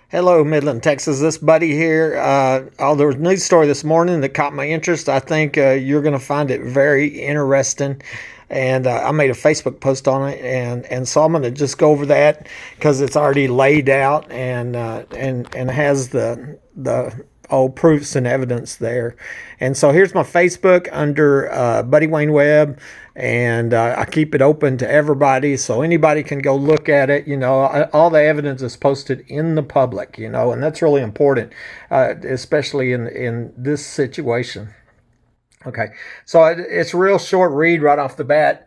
Hello, Midland, Texas. This buddy here. There was a news story this morning that caught my interest. I think you're going to find it very interesting. And I made a Facebook post on it, and so I'm going to just go over that because it's already laid out and has the all proofs and evidence there. And so here's my Facebook under Buddy Wayne Webb, and I keep it open to everybody so anybody can go look at it. All the evidence is posted in the public, and that's really important, especially in this situation. Okay, so it's a real short read right off the bat.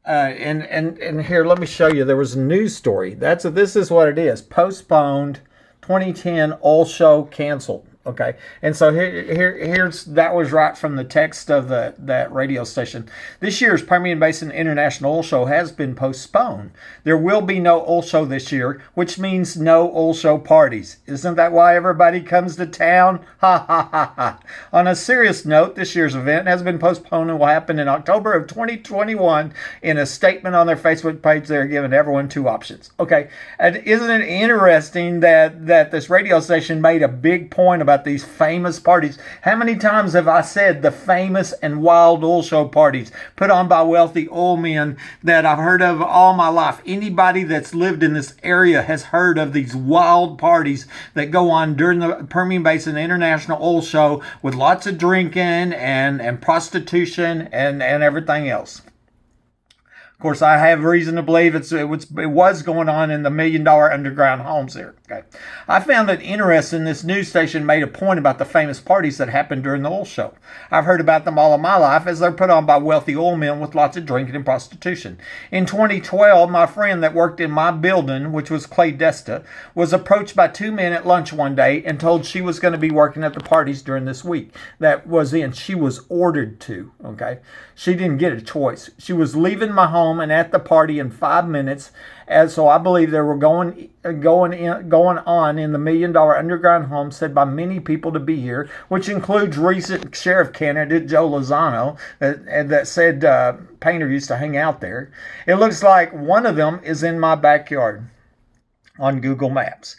And here, let me show you. There was a news story. This is what it is. Postponed 2010 oil show canceled. Okay, and so here's that was right from the text of that radio station. This year's Permian Basin International Oil Show has been postponed. There will be no oil show this year, which means no oil show parties. Isn't that why everybody comes to town? Ha ha ha ha. On a serious note, this year's event has been postponed and will happen in October of 2021. In a statement on their Facebook page, they're giving everyone two options. Okay, and isn't it interesting that this radio station made a big point about these famous parties? How many times have I said the famous and wild oil show parties put on by wealthy oil men that I've heard of all my life? Anybody that's lived in this area has heard of these wild parties that go on during the Permian Basin International Oil Show with lots of drinking and prostitution and everything else. Of course, I have reason to believe it was going on in the $1 million underground homes there. Okay, I found it interesting. This news station made a point about the famous parties that happened during the oil show. I've heard about them all of my life as they're put on by wealthy oil men with lots of drinking and prostitution. In 2012, my friend that worked in my building, which was Clay Desta, was approached by two men at lunch one day and told she was going to be working at the parties during this week. She was ordered to. Okay, she didn't get a choice. She was leaving my home and at the party in 5 minutes. And so I believe there were going on in the $1 million underground home said by many people to be here, which includes recent sheriff candidate Joe Lozano that said Painter used to hang out there. It looks like one of them is in my backyard on Google Maps.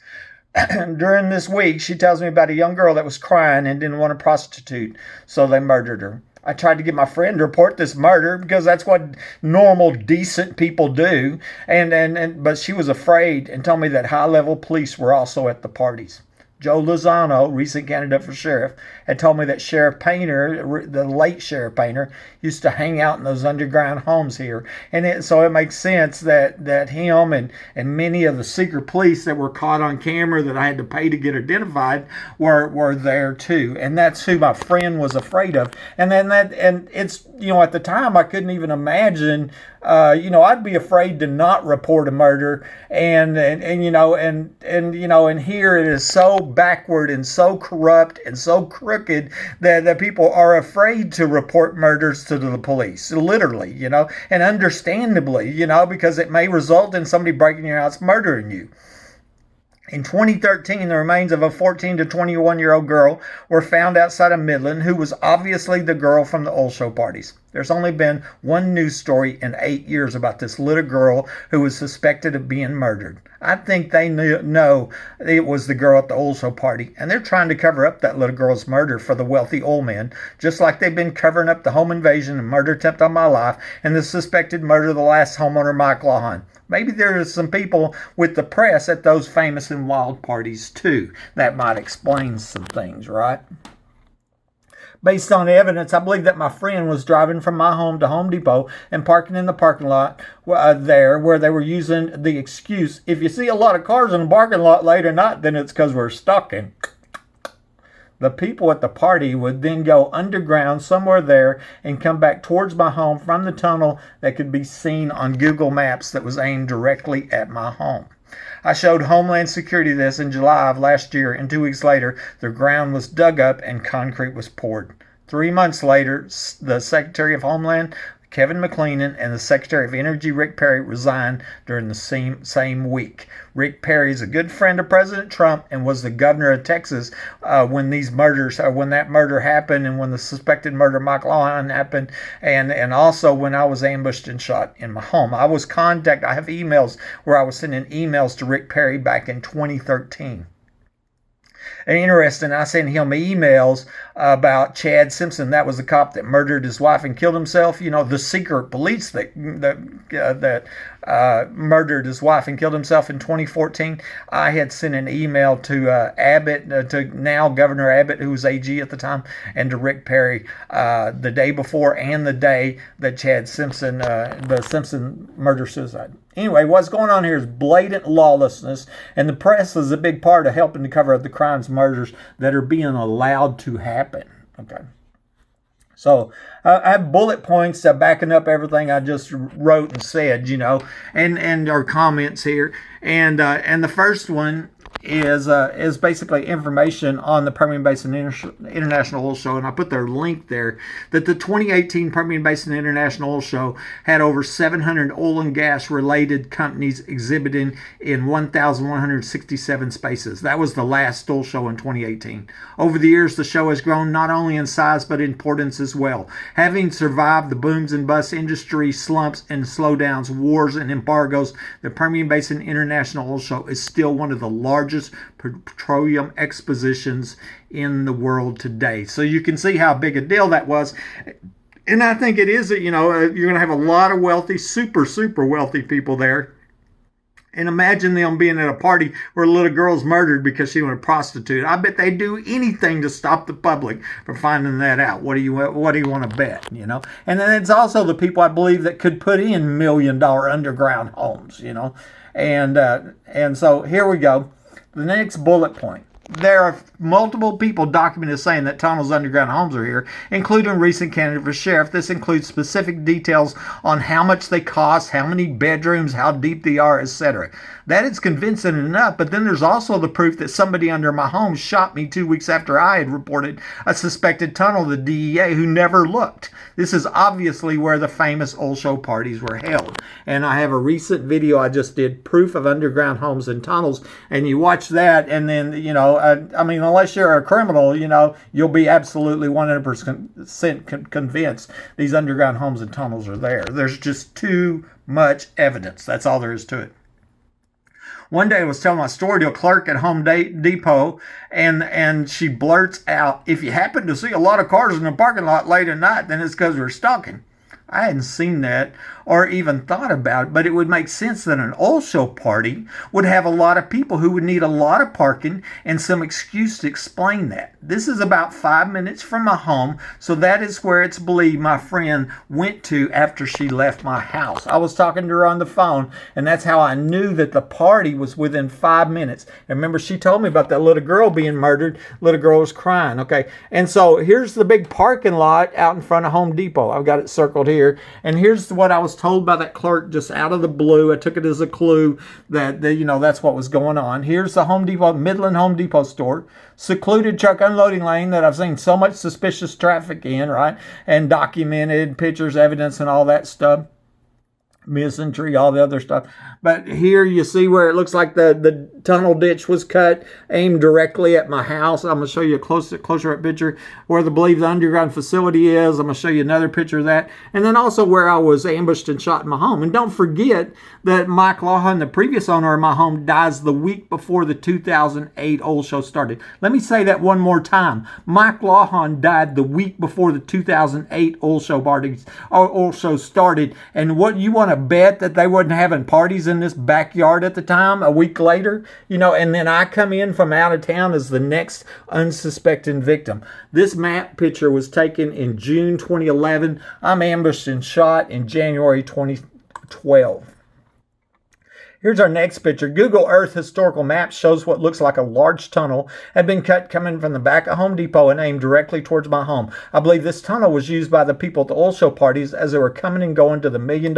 During this week, she tells me about a young girl that was crying and didn't want to prostitute, so they murdered her. I tried to get my friend to report this murder because that's what normal, decent people do. But she was afraid and told me that high-level police were also at the parties. Joe Lozano, recent candidate for sheriff, had told me that Sheriff Painter, the late Sheriff Painter, used to hang out in those underground homes here. So it makes sense that him and many of the secret police that were caught on camera that I had to pay to get identified were there too. And that's who my friend was afraid of. And it's, at the time I couldn't even imagine, I'd be afraid to not report a murder. And here it is so backward and so corrupt and so crooked that people are afraid to report murders to the police, literally, and understandably, because it may result in somebody breaking your house, murdering you. In 2013, the remains of a 14 to 21-year-old girl were found outside of Midland, who was obviously the girl from the oil show parties. There's only been one news story in 8 years about this little girl who was suspected of being murdered. I think they know it was the girl at the oil show party, and they're trying to cover up that little girl's murder for the wealthy oil men, just like they've been covering up the home invasion and murder attempt on my life and the suspected murder of the last homeowner, Mike Lawhon. Maybe there are some people with the press at those famous and wild parties too. That might explain some things, right? Based on evidence, I believe that my friend was driving from my home to Home Depot and parking in the parking lot there where they were using the excuse, if you see a lot of cars in the parking lot late at night, then it's because we're stalking. The people at the party would then go underground somewhere there and come back towards my home from the tunnel that could be seen on Google Maps that was aimed directly at my home. I showed Homeland Security this in July of last year, and 2 weeks later, the ground was dug up and concrete was poured. 3 months later, the Secretary of Homeland, Kevin McClellan, and the Secretary of Energy, Rick Perry, resigned during the same week. Rick Perry is a good friend of President Trump and was the governor of Texas when that murder happened and when the suspected murder of Mike Lawhon happened, and also when I was ambushed and shot in my home. I have emails where I was sending emails to Rick Perry back in 2013. And interesting, I sent him emails about Chad Simpson. That was the cop that murdered his wife and killed himself. You know, the secret police that murdered his wife and killed himself in 2014. I had sent an email to Abbott, to now Governor Abbott, who was AG at the time, and to Rick Perry the day before and the day that Chad Simpson, the Simpson murder-suicide. Anyway, what's going on here is blatant lawlessness, and the press is a big part of helping to cover up the crimes and murders that are being allowed to happen. Okay. So I have bullet points backing up everything I just wrote and said, you know, and our comments here. And the first one is basically information on the Permian Basin International Oil Show, and I put their link there, that the 2018 Permian Basin International Oil Show had over 700 oil and gas related companies exhibiting in 1,167 spaces. That was the last oil show in 2018. Over the years, the show has grown not only in size but importance as well. Having survived the booms and busts, industry slumps and slowdowns, wars and embargoes, the Permian Basin International Oil Show is still one of the largest petroleum expositions in the world today. So you can see how big a deal that was. And I think it is, you know, you're going to have a lot of wealthy, super wealthy people there. And imagine them being at a party where a little girl's murdered because she was a prostitute. I bet they'd do anything to stop the public from finding that out. What do you want to bet, you know? And then it's also the people, I believe, that could put in $1 million underground homes, you know? And so here we go. The next bullet point. There are multiple people documented saying that tunnels underground homes are here, including a recent candidate for sheriff. This includes specific details on how much they cost, how many bedrooms, how deep they are, etc. That is convincing enough, but then there's also the proof that somebody under my home shot me 2 weeks after I had reported a suspected tunnel to the DEA who never looked. This is obviously where the famous oil show parties were held. And I have a recent video I just did, proof of underground homes and tunnels, and you watch that, and then, you know, I mean, unless you're a criminal, you know, you'll be absolutely 100% convinced these underground homes and tunnels are there. There's just too much evidence. That's all there is to it. One day I was telling my story to a clerk at Home Depot, and she blurts out, "If you happen to see a lot of cars in the parking lot late at night, then it's because we're stalking." I hadn't seen that or even thought about it, but it would make sense that an oil show party would have a lot of people who would need a lot of parking and some excuse to explain that. This is about 5 minutes from my home, so that is where it's believed my friend went to after she left my house. I was talking to her on the phone, and that's how I knew that the party was within 5 minutes. And remember, she told me about that little girl being murdered. Little girl was crying, okay? And so here's the big parking lot out in front of Home Depot. I've got it circled here. And here's what I was told by that clerk just out of the blue. I took it as a clue that, you know, that's what was going on. Here's the Home Depot, Midland Home Depot store. Secluded truck unloading lane that I've seen so much suspicious traffic in, right? And documented pictures, evidence, and all that stuff. Misentry, all the other stuff. But here you see where it looks like the tunnel ditch was cut, aimed directly at my house. I'm going to show you a closer up picture where the believed underground facility is. I'm going to show you another picture of that. And then also where I was ambushed and shot in my home. And don't forget that Mike Lawhon, the previous owner of my home, dies the week before the 2008 oil show started. Let me say that one more time. Mike Lawhon died the week before the 2008 oil show started. And what you want to bet that they wasn't having parties in this backyard at the time a week later, you know, and then I come in from out of town as the next unsuspecting victim. This map picture was taken in June 2011. I'm ambushed and shot in January 2012. Here's our next picture. Google Earth historical map shows what looks like a large tunnel had been cut coming from the back of Home Depot and aimed directly towards my home. I believe this tunnel was used by the people at the oil show parties as they were coming and going to the $1 million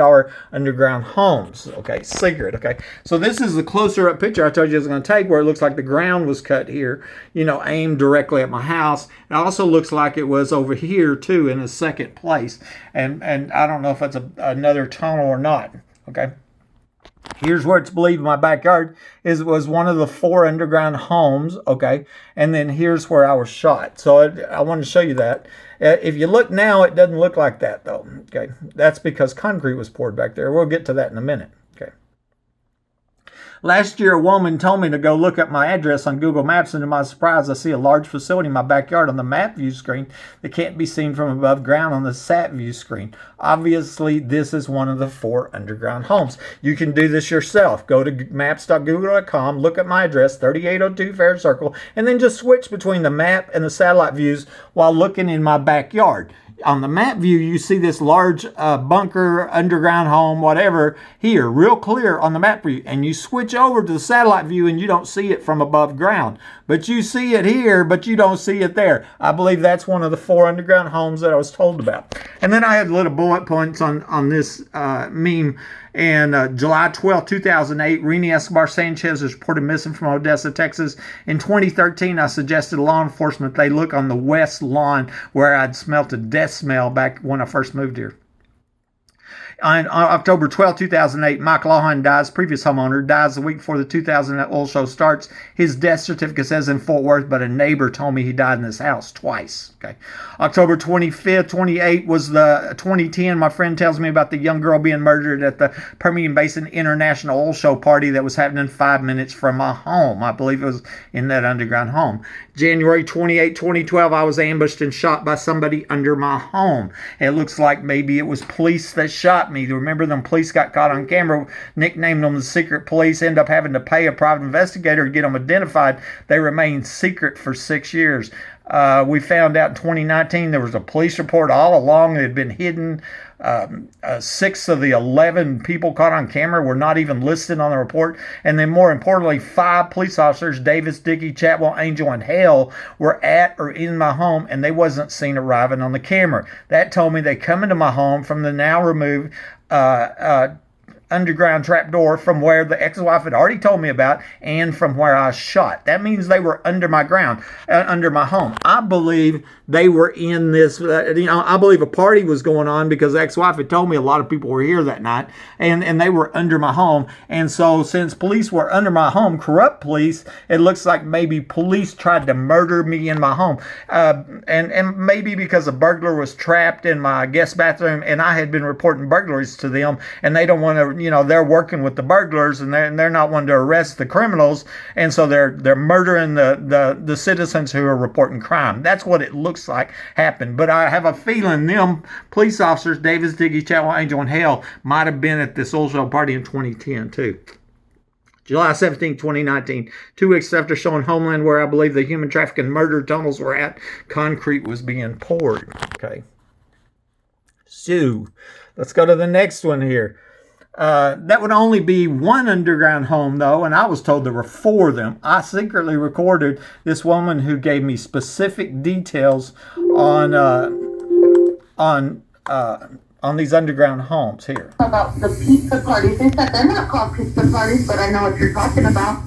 underground homes. Okay, secret. Okay, so this is the closer up picture I told you I was going to take, where it looks like the ground was cut here, you know, aimed directly at my house. It also looks like it was over here too in a second place, and I don't know if that's another tunnel or not. Okay. Here's where it's believed my backyard was one of the 4 underground homes, okay? And then here's where I was shot. So I wanted to show you that. If you look now, it doesn't look like that, though, okay? That's because concrete was poured back there. We'll get to that in a minute, okay? Last year, a woman told me to go look up my address on Google Maps, and to my surprise, I see a large facility in my backyard on the map view screen that can't be seen from above ground on the sat view screen. Obviously, this is one of the 4 underground homes. You can do this yourself. Go to maps.google.com, look at my address, 3802 Fair Circle, and then just switch between the map and the satellite views while looking in my backyard. On the map view, you see this large bunker, underground home, whatever, here, real clear on the map view. And you switch over to the satellite view and you don't see it from above ground. But you see it here, but you don't see it there. I believe that's one of the 4 underground homes that I was told about. And then I had little bullet points on this meme. And July 12, 2008, Rini Escobar Sanchez was reported missing from Odessa, Texas. In 2013, I suggested to law enforcement they look on the west lawn where I'd smelt a death smell back when I first moved here. On October 12, 2008, Mike Lawhon dies, previous homeowner, dies the week before the 2000 oil show starts. His death certificate says in Fort Worth, but a neighbor told me he died in this house twice. Okay. October 25th, 28 was the 2010. My friend tells me about the young girl being murdered at the Permian Basin International Oil Show party that was happening 5 minutes from my home. I believe it was in that underground home. January 28, 2012, I was ambushed and shot by somebody under my home. It looks like maybe it was police that shot me. Remember, them police got caught on camera, nicknamed them the secret police, end up having to pay a private investigator to get them identified. They remained secret for 6 years. We found out in 2019 there was a police report all along that had been hidden. 6 of the 11 people caught on camera were not even listed on the report. And then more importantly, 5 police officers, Davis, Dickey, Chatwell, Angel, and Hale, were at or in my home, and they wasn't seen arriving on the camera. That told me they come into my home from the now removed underground trapdoor from where the ex-wife had already told me about and from where I shot. That means they were under my ground, under my home. I believe they were in this, I believe a party was going on because the ex-wife had told me a lot of people were here that night, and they were under my home. And so since police were under my home, corrupt police, it looks like maybe police tried to murder me in my home. And maybe because a burglar was trapped in my guest bathroom and I had been reporting burglaries to them, and they don't want to, they're working with the burglars, and they're not wanting to arrest the criminals, and so they're murdering the citizens who are reporting crime. That's what it looks like happened. But I have a feeling them police officers, Davis, Diggy, Chatwell, Angel, and Hale, might have been at this oil show party in 2010 too. July 17, 2019, 2 weeks after showing Homeland where I believe the human trafficking murder tunnels were at, concrete was being poured. Okay. So let's go to the next one here. That would only be 1 underground home, though, and I was told there were 4 of them. I secretly recorded this woman who gave me specific details on these underground homes here. About the pizza parties. They said they're not called pizza parties, but I know what you're talking about.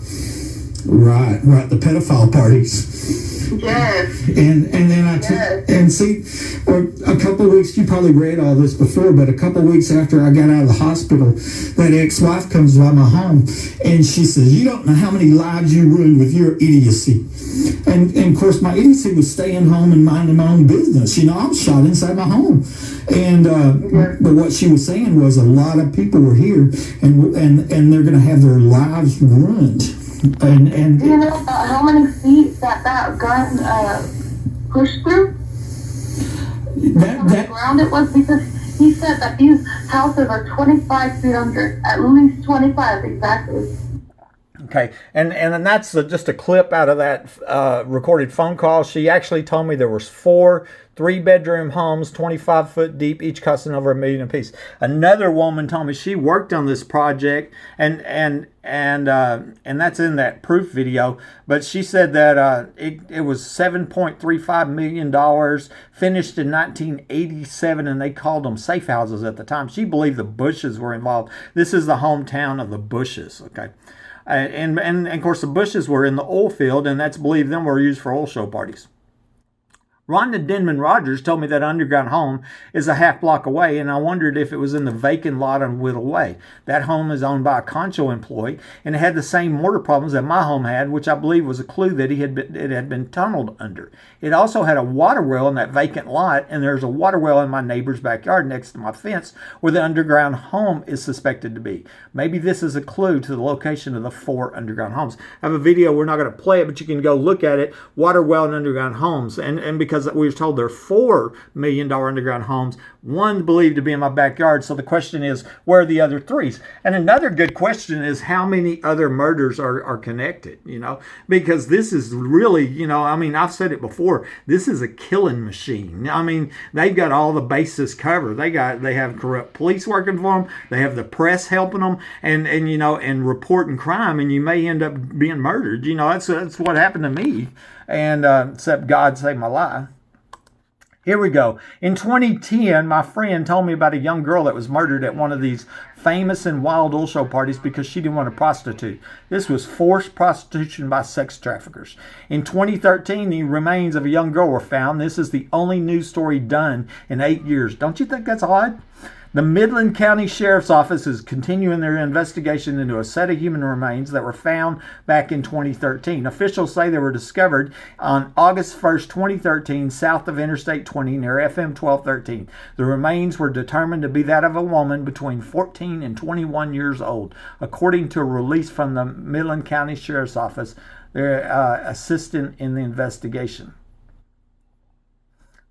Right, the pedophile parties. Yes. And then and see, a couple of weeks, you probably read all this before, but a couple of weeks after I got out of the hospital, that ex-wife comes by my home, and she says, "You don't know how many lives you ruined with your idiocy." And of course, my idiocy was staying home and minding my own business. I was shot inside my home. And but what she was saying was a lot of people were here, and they're going to have their lives ruined. And do you know how many feet that gun pushed through? That ground it was, because he said that these houses are 25 feet under, at least 25 exactly. Okay, and that's just a clip out of that recorded phone call. She actually told me there was 4 3-bedroom homes, 25 foot deep, each costing over $1 million apiece. Another woman told me she worked on this project, and that's in that proof video. But she said that it was $7.35 million, finished in 1987, and they called them safe houses at the time. She believed the Bushes were involved. This is the hometown of the Bushes. Okay. And of course the Bushes were in the oil field, and that's believed them were used for oil show parties. Rhonda Denman Rogers told me that underground home is a half block away, and I wondered if it was in the vacant lot on Whittle Way. That home is owned by a Concho employee, and it had the same mortar problems that my home had, which I believe was a clue that it had been tunneled under. It also had a water well in that vacant lot, and there's a water well in my neighbor's backyard next to my fence where the underground home is suspected to be. Maybe this is a clue to the location of the 4 underground homes. I have a video, we're not going to play it, but you can go look at it, water well and underground homes. And because we were told there are $4 million underground homes, one believed to be in my backyard. So the question is, where are the other 3s? And another good question is, how many other murders are connected? Because this is really, I've said it before, this is a killing machine. They've got all the bases covered. They have corrupt police working for them. They have the press helping them, and reporting crime, and you may end up being murdered. That's what happened to me. And except God saved my life. Here we go. In 2010, my friend told me about a young girl that was murdered at one of these famous and wild oil show parties because she didn't want to prostitute. This was forced prostitution by sex traffickers. In 2013, the remains of a young girl were found. This is the only news story done in 8 years. Don't you think that's odd? The Midland County Sheriff's Office is continuing their investigation into a set of human remains that were found back in 2013. Officials say they were discovered on August 1st, 2013, south of Interstate 20 near FM 1213. The remains were determined to be that of a woman between 14 and 21 years old, according to a release from the Midland County Sheriff's Office, their assistant in the investigation.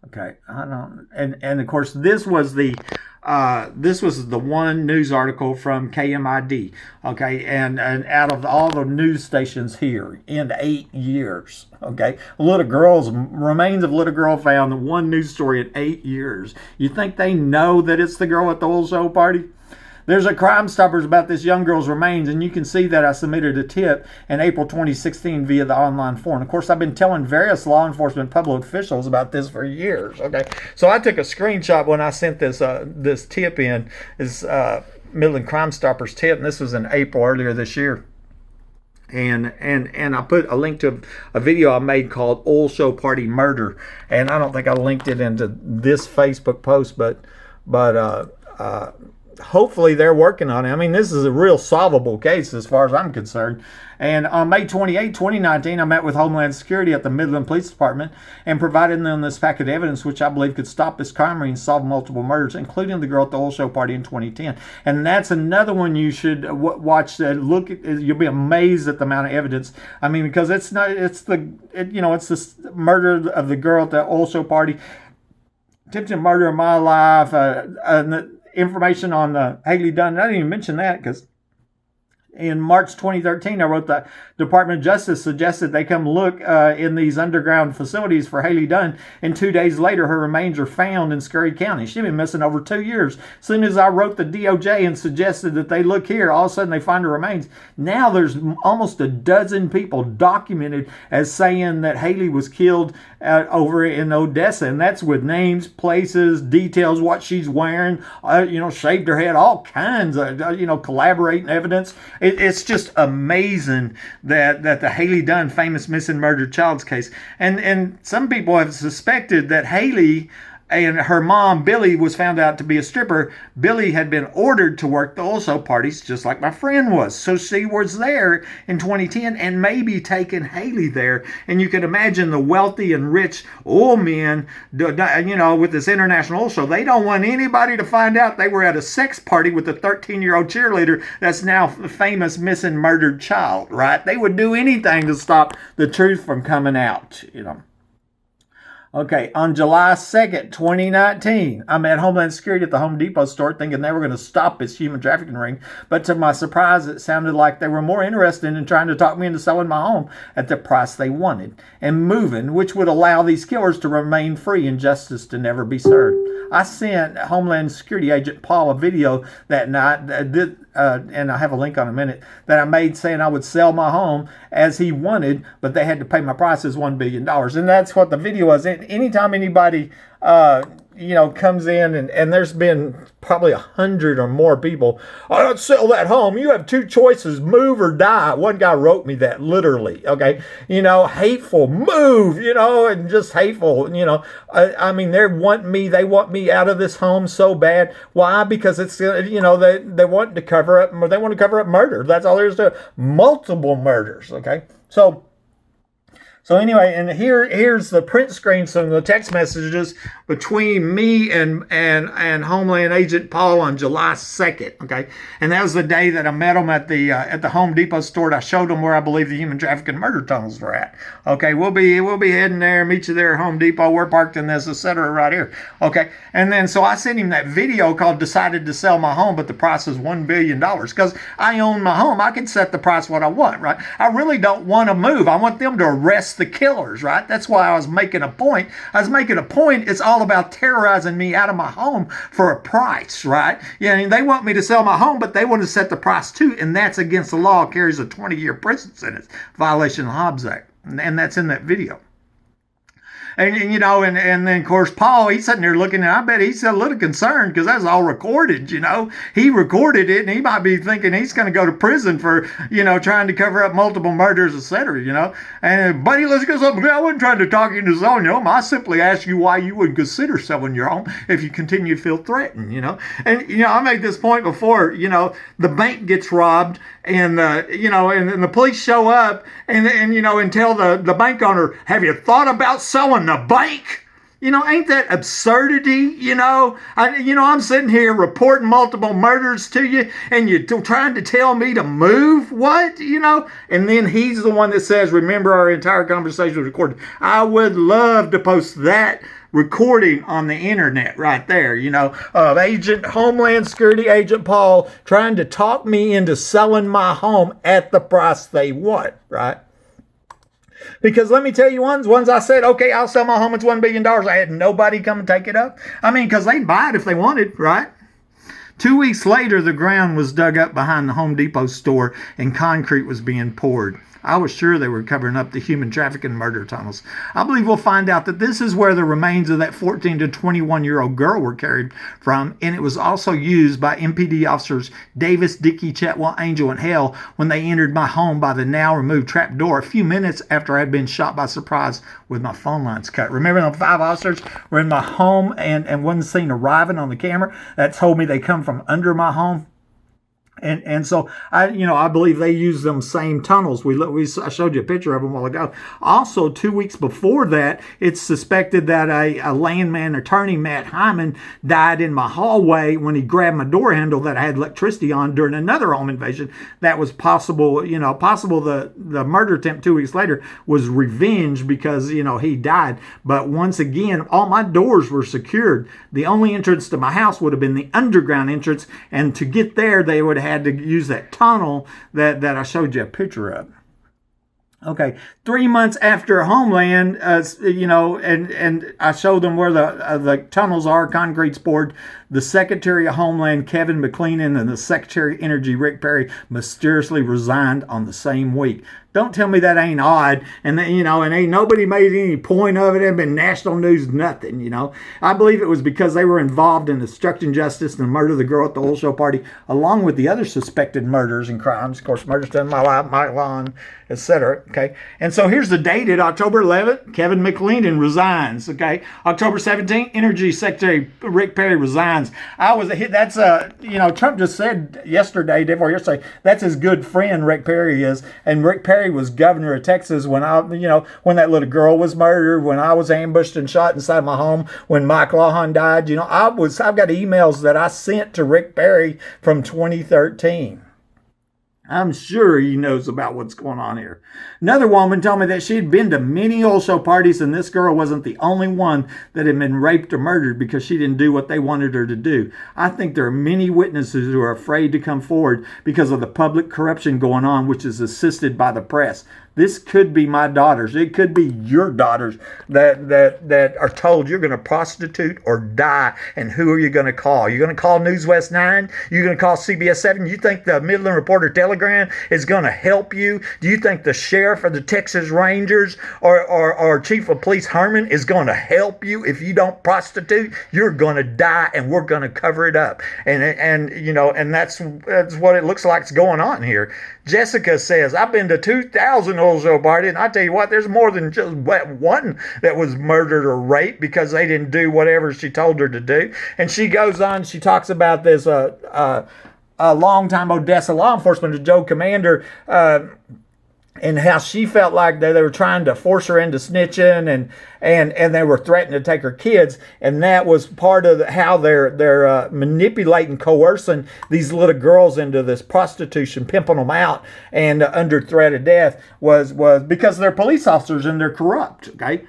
Okay, and of course this was the one news article from KMID. Okay, and out of all the news stations here in 8 years. Okay, remains of little girl found, the one news story in 8 years. You think they know that it's the girl at the oil show party? There's a Crime Stoppers about this young girl's remains, and you can see that I submitted a tip in April 2016 via the online forum. Of course, I've been telling various law enforcement public officials about this for years. Okay, so I took a screenshot when I sent this tip in, this Midland Crime Stoppers tip, and this was in April earlier this year. And I put a link to a video I made called Oil Show Party Murder, and I don't think I linked it into this Facebook post, but hopefully they're working on it. This is a real solvable case as far as I'm concerned. And on May 28, 2019, I met with Homeland Security at the Midland Police Department and provided them this packet of evidence, which I believe could stop this crime ring and solve multiple murders, including the girl at the oil show party in 2010. And that's another one you should watch. You'll be amazed at the amount of evidence. Because it's this murder of the girl at the oil show party, attempted murder of my life, information on the Haley Dunn. I didn't even mention that because in March 2013, I wrote the Department of Justice suggested they come look in these underground facilities for Haley Dunn, and 2 days later, her remains are found in Scurry County. She'd been missing over 2 years. As soon as I wrote the DOJ and suggested that they look here, all of a sudden they find her remains. Now there's almost a dozen people documented as saying that Haley was killed over in Odessa, and that's with names, places, details, what she's wearing, shaved her head, all kinds of, collaborating evidence. It's just amazing that the Haley Dunn famous missing murdered child's case. And some people have suspected that Haley and her mom, Billy, was found out to be a stripper. Billy had been ordered to work the oil show parties just like my friend was. So she was there in 2010 and maybe taking Haley there. And you can imagine the wealthy and rich oil men, with this international oil show, they don't want anybody to find out they were at a sex party with a 13-year-old cheerleader that's now a famous missing murdered child, right? They would do anything to stop the truth from coming out, Okay, on July 2nd, 2019, I'm at Homeland Security at the Home Depot store thinking they were going to stop this human trafficking ring. But to my surprise, it sounded like they were more interested in trying to talk me into selling my home at the price they wanted and moving, which would allow these killers to remain free and justice to never be served. I sent Homeland Security Agent Paul a video that night, and I have a link on in a minute, that I made saying I would sell my home as he wanted, but they had to pay my price as $1 billion. And that's what the video was. Anytime anybody, comes in, and there's been probably 100 or more people. I don't sell that home. You have two choices: move or die. One guy wrote me that literally. Okay, hateful, move. And just hateful. I mean, they want me out of this home so bad. Why? Because it's they want to cover up. They want to cover up murder. That's all there is to it. Multiple murders. Okay, So anyway, and here's the print screen, some of the text messages between me and Homeland Agent Paul on July 2nd. Okay, and that was the day that I met him at the Home Depot store. And I showed him where I believe the human trafficking murder tunnels were at. Okay, we'll be heading there, meet you there at Home Depot. We're parked in this, etc. right here. Okay, and then so I sent him that video called "Decided to Sell My Home, but the price is $1 billion." Because I own my home, I can set the price what I want. Right? I really don't want to move. I want them to arrest the killers, right? That's why I was making a point. It's all about terrorizing me out of my home for a price, right? And they want me to sell my home, but they want to set the price too, and that's against the law. Carries a 20-year prison sentence, violation of the Hobbs Act, and that's in that video. And then of course Paul, he's sitting there looking, and I bet he's a little concerned because that's all recorded. He recorded it, and he might be thinking he's going to go to prison for trying to cover up multiple murders, etc. And buddy, let's go. I wasn't trying to talk you into selling your home. I simply asked you why you would consider selling your home if you continue to feel threatened. And I made this point before. The bank gets robbed, and and the police show up, and tell the bank owner, have you thought about selling the bank? Ain't that absurdity? I'm sitting here reporting multiple murders to you, and you're trying to tell me to move? What? And then he's the one that says, remember, our entire conversation was recorded. I would love to post that recording on the internet right there, of Homeland Security Agent Paul trying to talk me into selling my home at the price they want, right? Because let me tell you, once I said, okay, I'll sell my home, it's $1 billion, I had nobody come and take it up. I mean, because they'd buy it if they wanted, right? 2 weeks later, the ground was dug up behind the Home Depot store and concrete was being poured. I was sure they were covering up the human trafficking murder tunnels. I believe we'll find out that this is where the remains of that 14 to 21-year-old girl were carried from, and it was also used by MPD officers Davis, Dickey, Chetwell, Angel, and Hale when they entered my home by the now removed trap door a few minutes after I had been shot by surprise with my phone lines cut. Remember, the 5 officers were in my home and wasn't seen arriving on the camera? That told me they come from under my home. And so I believe they use them same tunnels. I showed you a picture of them a while ago. Also, 2 weeks before that, it's suspected that a landman attorney, Matt Hyman, died in my hallway when he grabbed my door handle that I had electricity on during another home invasion. That was possible. The murder attempt 2 weeks later was revenge because he died. But once again, all my doors were secured. The only entrance to my house would have been the underground entrance, and to get there, they would have had to use that tunnel that I showed you a picture of. Okay, 3 months after Homeland, and I showed them where the tunnels are, concrete's poured. The Secretary of Homeland, Kevin McClellan, and the Secretary of Energy, Rick Perry, mysteriously resigned on the same week. Don't tell me that ain't odd. And ain't nobody made any point of it. It ain't been national news, nothing, I believe it was because they were involved in obstructing justice and the murder of the girl at the oil show party, along with the other suspected murders and crimes. Of course, murders done in my life, Mike Lawn, etc. Okay. And so here's the date at October 11th. Kevin McClellan resigns. Okay. October 17th, Energy Secretary Rick Perry resigns. Trump just said yesterday, day before yesterday, that's his good friend Rick Perry is. And Rick Perry was governor of Texas when when that little girl was murdered, when I was ambushed and shot inside my home, when Mike Lawhon died. I've got emails that I sent to Rick Perry from 2013. I'm sure he knows about what's going on here. Another woman told me that she had been to many oil show parties, and this girl wasn't the only one that had been raped or murdered because she didn't do what they wanted her to do. I think there are many witnesses who are afraid to come forward because of the public corruption going on, which is assisted by the press. This could be my daughters. It could be your daughters that are told you're going to prostitute or die. And who are you going to call? You're going to call News West 9? You're going to call CBS 7? You think the Midland Reporter Telegram is going to help you? Do you think the sheriff or the Texas Rangers or Chief of Police Herman is going to help you if you don't prostitute? You're going to die, and we're going to cover it up. And you know, and that's what it looks like is going on here. Jessica says, I've been to 2,000 oil show parties, and I tell you what, there's more than just one that was murdered or raped because they didn't do whatever she told her to do. And she goes on, she talks about this a longtime Odessa law enforcement, Joe Commander, and how she felt like they were trying to force her into snitching and they were threatening to take her kids, and that was part of how they're manipulating, coercing these little girls into this prostitution, pimping them out and under threat of death was because they're police officers and they're corrupt. Okay.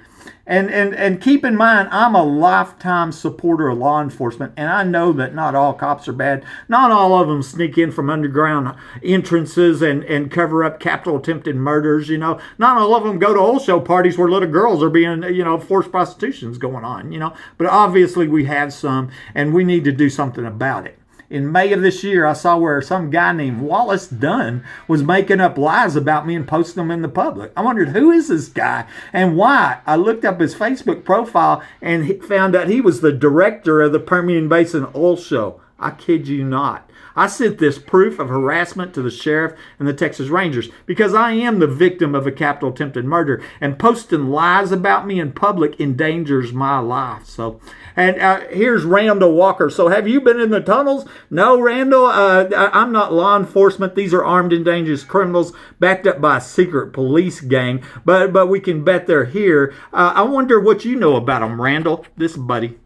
And keep in mind, I'm a lifetime supporter of law enforcement, and I know that not all cops are bad. Not all of them sneak in from underground entrances and cover up capital attempted murders, you know. Not all of them go to oil show parties where little girls are being, you know, forced prostitution's going on, you know. But obviously we have some, and we need to do something about it. In May of this year, I saw where some guy named Wallace Dunn was making up lies about me and posting them in the public. I wondered, who is this guy and why? I looked up his Facebook profile and found out he was the director of the Permian Basin Oil Show. I kid you not. I sent this proof of harassment to the sheriff and the Texas Rangers because I am the victim of a capital attempted murder, and posting lies about me in public endangers my life. So, and here's Randall Walker. So have you been in the tunnels? No, Randall, I'm not law enforcement. These are armed and dangerous criminals backed up by a secret police gang, but we can bet they're here. I wonder what you know about them, Randall. This buddy.